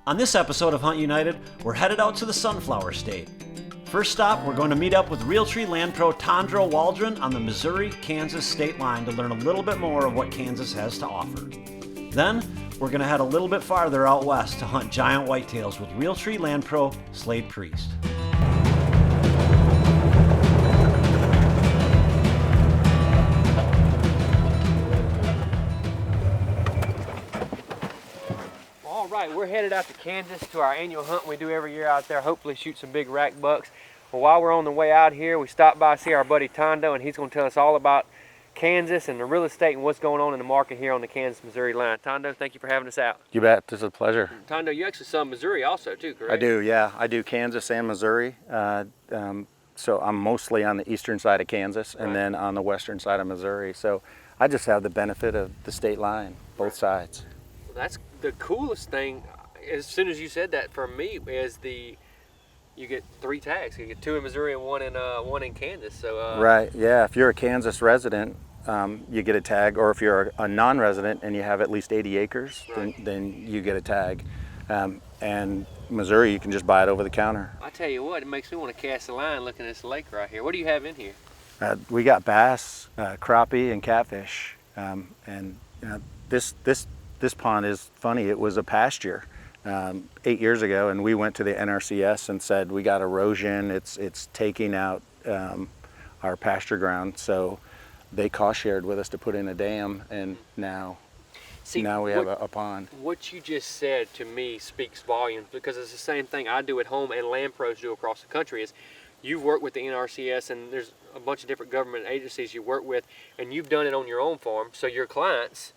On this episode of Hunt United, we're headed out to the Sunflower State. First stop, we're going to meet up with Realtree Land Pro Tondo Waldron on the Missouri-Kansas state line to learn a little bit more of what Kansas has to offer. Then, we're going to head a little bit farther out west to hunt giant whitetails with Realtree Land Pro Slade Priest. All right, we're headed out to Kansas to our annual hunt we do every year out there, hopefully shoot some big rack bucks. Well, while we're on the way out here, we stopped by to see our buddy Tondo, and he's going to tell us all about Kansas and the real estate and what's going on in the market here on the Kansas-Missouri line. Tondo, thank you for having us out. You bet. This is a pleasure. Tondo, you actually saw Missouri also too, correct? I do, yeah. I do Kansas and Missouri. So I'm mostly on the eastern side of Kansas and then on the western side of Missouri. So I just have the benefit of the state line, both sides. Well, that's the coolest thing. As soon as you said that, for me, is you get 3 tags. You get 2 in Missouri and one in Kansas. So right, yeah. If you're a Kansas resident, you get a tag, or if you're a non-resident and you have at least 80 acres, then you get a tag. And Missouri, you can just buy it over the counter. I tell you what, it makes me want to cast a line looking at this lake right here. What do you have in here? We got bass, crappie, and catfish. And you know, this pond is funny. It was a pasture 8 years ago, and we went to the NRCS and said we got erosion. It's taking out our pasture ground. So they cost shared with us to put in a dam, and now we have a pond. What you just said to me speaks volumes, because it's the same thing I do at home and Land Pros do across the country. Is you've worked with the NRCS, and there's a bunch of different government agencies you work with, and you've done it on your own farm. So your clients,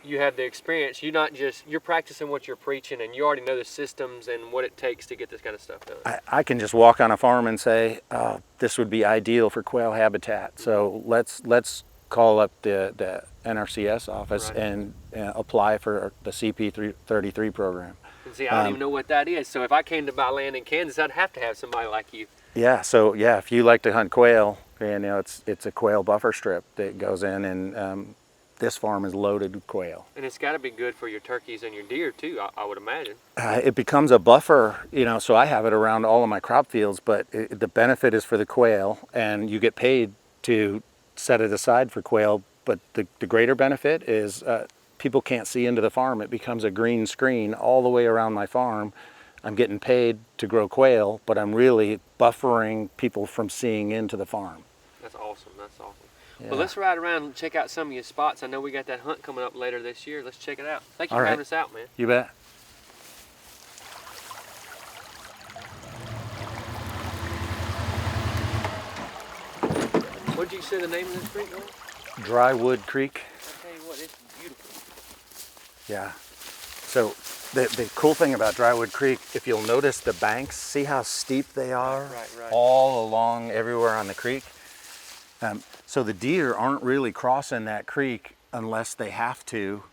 you have the experience. You're practicing what you're preaching, and you already know the systems and what it takes to get this kind of stuff done. I can just walk on a farm and say, oh, this would be ideal for quail habitat. So let's call up the NRCS office and apply for the CP33 program. And see, I don't even know what that is. So if I came to buy land in Kansas, I'd have to have somebody like you. Yeah. So yeah, if you like to hunt quail, and it's a quail buffer strip that goes in, and this farm is loaded with quail. And it's got to be good for your turkeys and your deer too, I would imagine. It becomes a buffer, so I have it around all of my crop fields, but the benefit is for the quail, and you get paid to set it aside for quail. But the greater benefit is people can't see into the farm. It becomes a green screen all the way around my farm. I'm getting paid to grow quail, but I'm really buffering people from seeing into the farm. That's awesome. That's awesome. Yeah. Well, let's ride around and check out some of your spots. I know we got that hunt coming up later this year. Let's check it out. Thank you for having us out, man. You bet. What did you say the name of this creek was? Drywood Creek. I tell you what, it's beautiful. Yeah. So the cool thing about Drywood Creek, if you'll notice the banks, see how steep they are? Right. All along everywhere on the creek. So the deer aren't really crossing that creek unless they have to.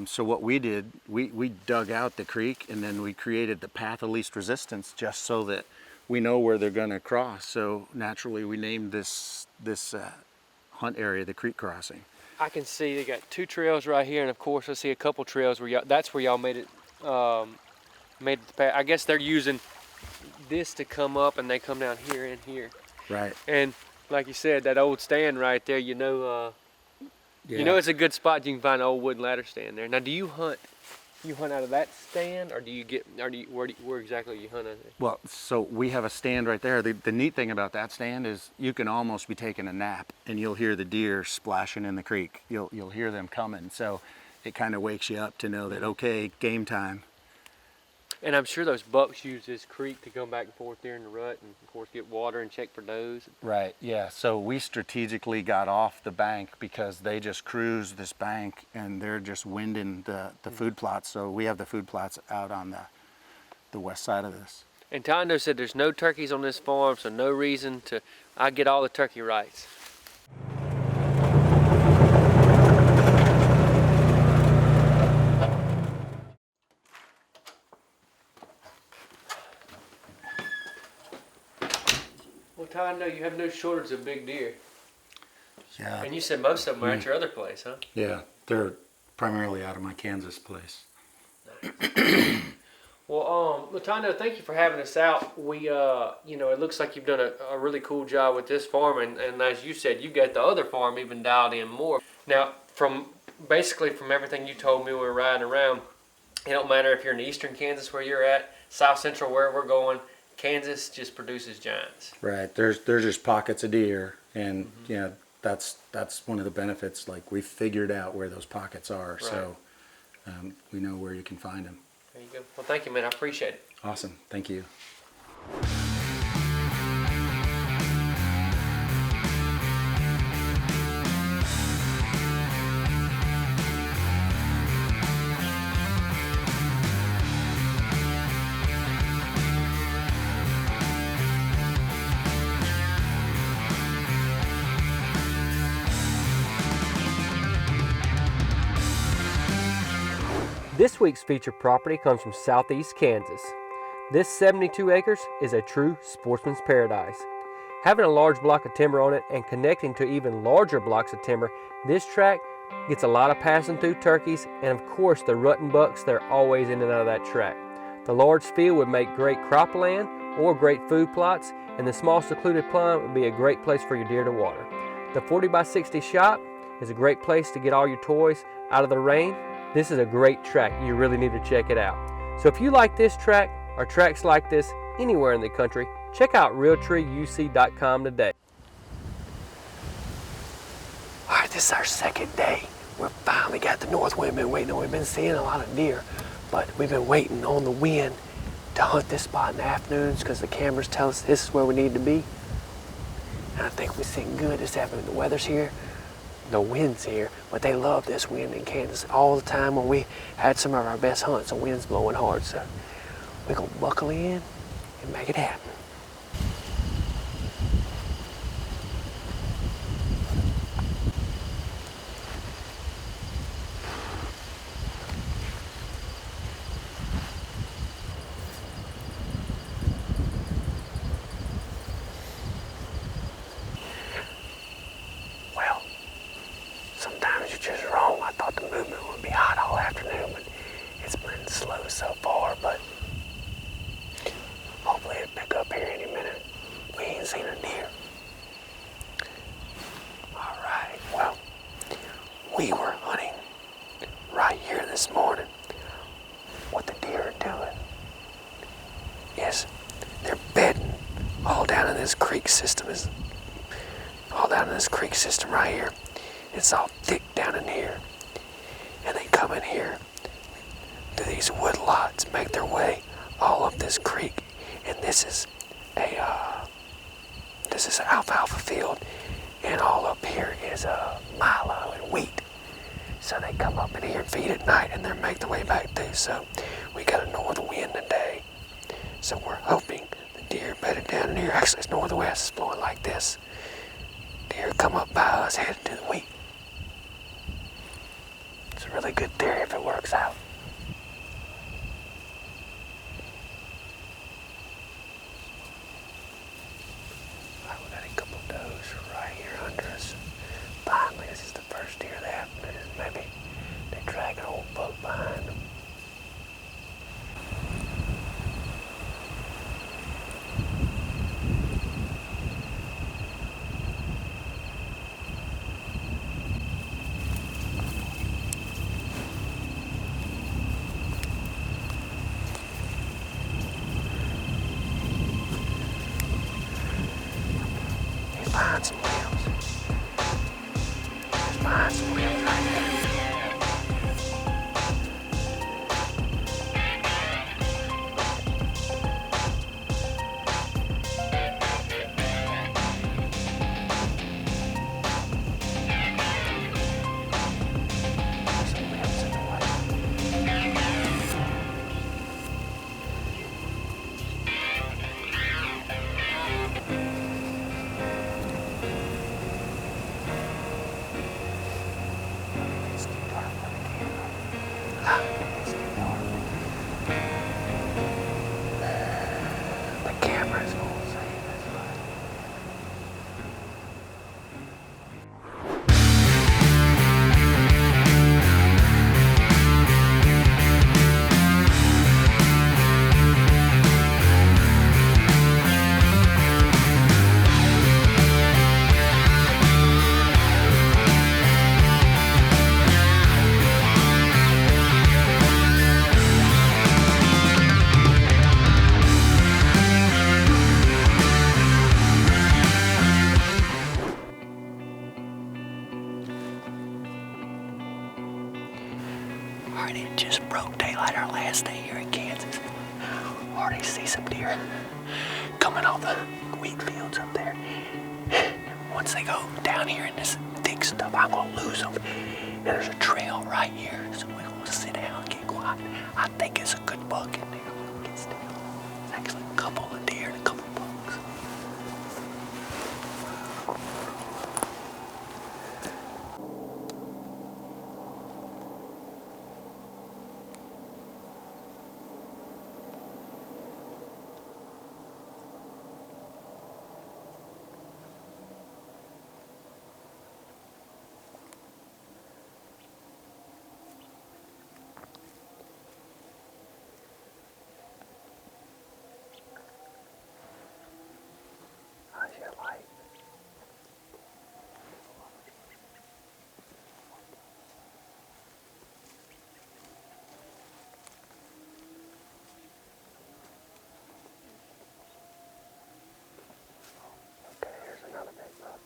So what we did, we dug out the creek, and then we created the path of least resistance just so that we know where they're going to cross. So naturally we named this hunt area the creek crossing. I can see they got 2 trails right here, and of course I see a couple trails where that's where y'all made it the path. I guess they're using this to come up, and they come down here and here. Right. And like you said, that old stand right there, you know it's a good spot. You can find an old wooden ladder stand there. Now, do you hunt out of that stand, or where exactly you hunt at? Well, so we have a stand right there. The neat thing about that stand is you can almost be taking a nap, and you'll hear the deer splashing in the creek. You'll hear them coming. So it kind of wakes you up to know that, okay, game time. And I'm sure those bucks use this creek to go back and forth there in the rut, and of course get water and check for does. Right, yeah. So we strategically got off the bank because they just cruise this bank, and they're just winding the food plots. So we have the food plots out on the west side of this. And Tondo said there's no turkeys on this farm, so no reason I get all the turkey rights. Well, Tondo, you have no shortage of big deer. Yeah. And you said most of them are at your other place, huh? Yeah, they're primarily out of my Kansas place. Nice. Well, Well, Tondo, thank you for having us out. We, you know, it looks like you've done a really cool job with this farm, and as you said, you got the other farm even dialed in more. Now, basically from everything you told me when we were riding around, it don't matter if you're in Eastern Kansas where you're at, South Central where we're going, Kansas just produces giants. Right. There's just pockets of deer, and you know that's one of the benefits. Like we figured out where those pockets are, Right. so we know where you can find them. There you go. Well, thank you, man. I appreciate it. Awesome. Thank you. This week's featured property comes from Southeast Kansas. This 72 acres is a true sportsman's paradise. Having a large block of timber on it and connecting to even larger blocks of timber, this tract gets a lot of passing through turkeys, and of course the rutting bucks, they're always in and out of that tract. The large field would make great cropland or great food plots, and the small secluded pond would be a great place for your deer to water. The 40x60 shop is a great place to get all your toys out of the rain. This is a great tract. You really need to check it out. So if you like this tract or tracts like this anywhere in the country, check out realtreeuc.com today. All right, this is our second day. We finally got the north wind. Been waiting on. We've been seeing a lot of deer, but we've been waiting on the wind to hunt this spot in the afternoons because the cameras tell us this is where we need to be. And I think we're seeing good this afternoon. The weather's here, the wind's here, but they love this wind in Kansas. All the time when we had some of our best hunts, the wind's blowing hard. So we're gonna buckle in and make it happen. Well, sometimes you're just wrong. I thought the movement would be hot all afternoon, but it's been slow so far, but hopefully it'll pick up here any minute. We ain't seen a deer. All right, well, we were hunting right here this morning. What the deer are doing is they're bedding all down in this creek system. All down in this creek system right here. It's all thick down in here. And they come in here to these wood lots, make their way all up this creek. And this is an alfalfa field. And all up here is milo and wheat. So they come up in here and feed at night and then make their way back through. So we got a north wind today. So we're hoping the deer bedded down in here. Actually, it's northwest, it's blowing like this. Deer come up by us, headed to the wheat. It's a really good theory if it works out. Alright, we got a couple of does right here under us. Finally, this is the first deer of the afternoon. Maybe they drag an old buck behind them. Find some wheels. Just find some wheels right there. Some wheels in the way. already see some deer coming off the wheat fields up there. Once they go down here in this thick stuff, I'm gonna lose them. And there's a trail right here, so we're gonna sit down and get quiet. I think it's a good buck in there. Get still. It's actually a couple of deer and a couple of bucks. How's your light? Okay, here's another big buck.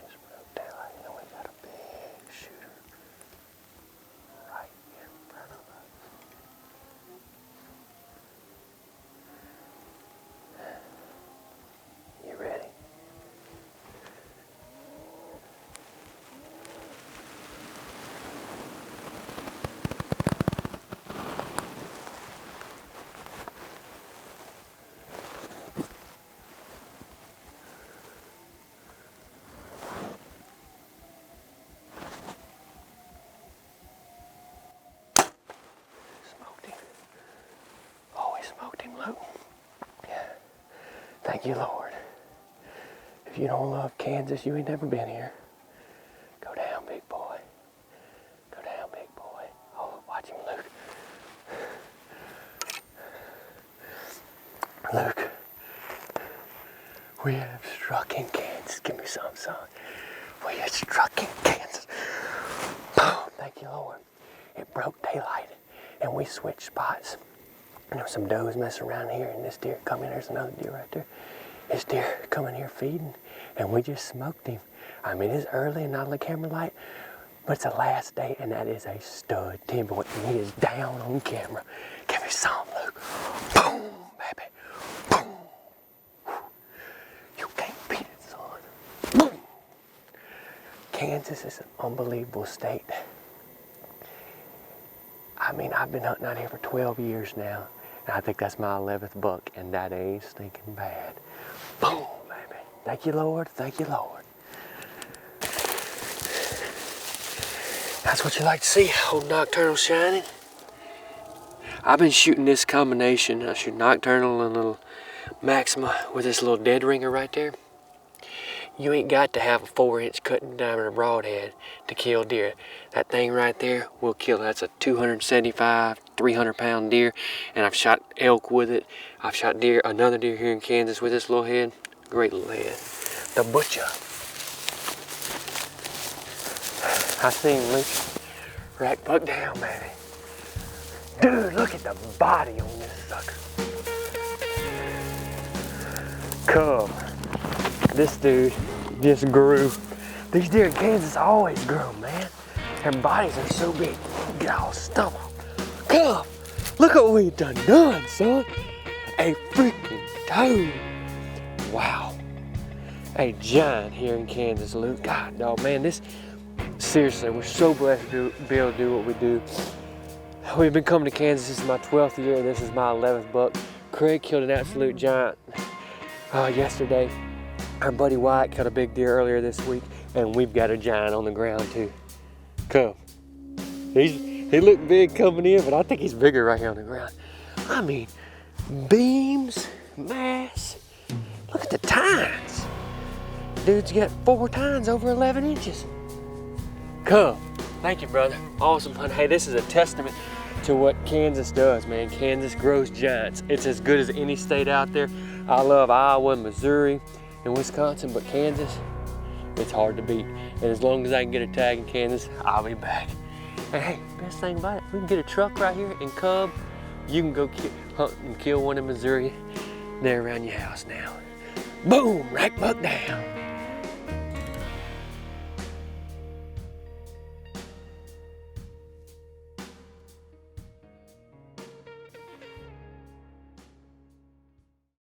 Just broke daylight and we got a big shooter right in front of us. You ready? Smoked him. Oh, we smoked him, Luke. Yeah. Thank you, Lord. If you don't love Kansas, you ain't never been here. Go down, big boy. Go down, big boy. Oh, watch him, Luke. Luke, we have struck in Kansas. Give me some, son. We have struck in Kansas. Oh, thank you, Lord. It broke daylight, and we switched spots. And there were some does messing around here, and this deer come in. There's another deer right there. This deer coming here feeding, and we just smoked him. I mean, it's early and not on the camera light, but it's the last day, and that is a stud timber, and he is down on camera. Give me some, Luke. Boom, baby. Boom. You can't beat it, son. Boom. Kansas is an unbelievable state. I mean, I've been hunting out here for 12 years now, and I think that's my 11th buck, and that ain't stinking bad. Boom, baby. Thank you, Lord. Thank you, Lord. That's what you like to see, old nocturnal shining. I've been shooting this combination. I shoot nocturnal and a little Maxima with this little dead ringer right there. You ain't got to have a 4-inch cutting diameter broadhead to kill deer. That thing right there will kill. That's a 275, 300-pound deer, and I've shot elk with it. I've shot deer, another deer here in Kansas with this little head. Great little head. The butcher. I seen Luke. Rack buck down, baby. Dude, look at the body on this sucker. Cub. This dude just grew. These deer in Kansas always grow, man. Their bodies are so big. Get all stomach. Come, look what we done, son. A freaking toad. Wow. A giant here in Kansas, Luke. God, dog, man, this, seriously, we're so blessed to be able to do what we do. We've been coming to Kansas, this is my 12th year, this is my 11th buck. Craig killed an absolute giant yesterday. Our buddy White killed a big deer earlier this week, and we've got a giant on the ground too. Come. He looked big coming in, but I think he's bigger right here on the ground. I mean, beams, mass, look at the tines. Dude's got 4 tines over 11 inches. Come. Thank you, brother. Awesome hunt. Hey, this is a testament to what Kansas does, man. Kansas grows giants. It's as good as any state out there. I love Iowa, Missouri, and Wisconsin, but Kansas, it's hard to beat. And as long as I can get a tag in Kansas, I'll be back. And hey, best thing about it, we can get a truck right here in Cub. You can go hunt and kill one in Missouri. They're around your house now. Boom, right buck down.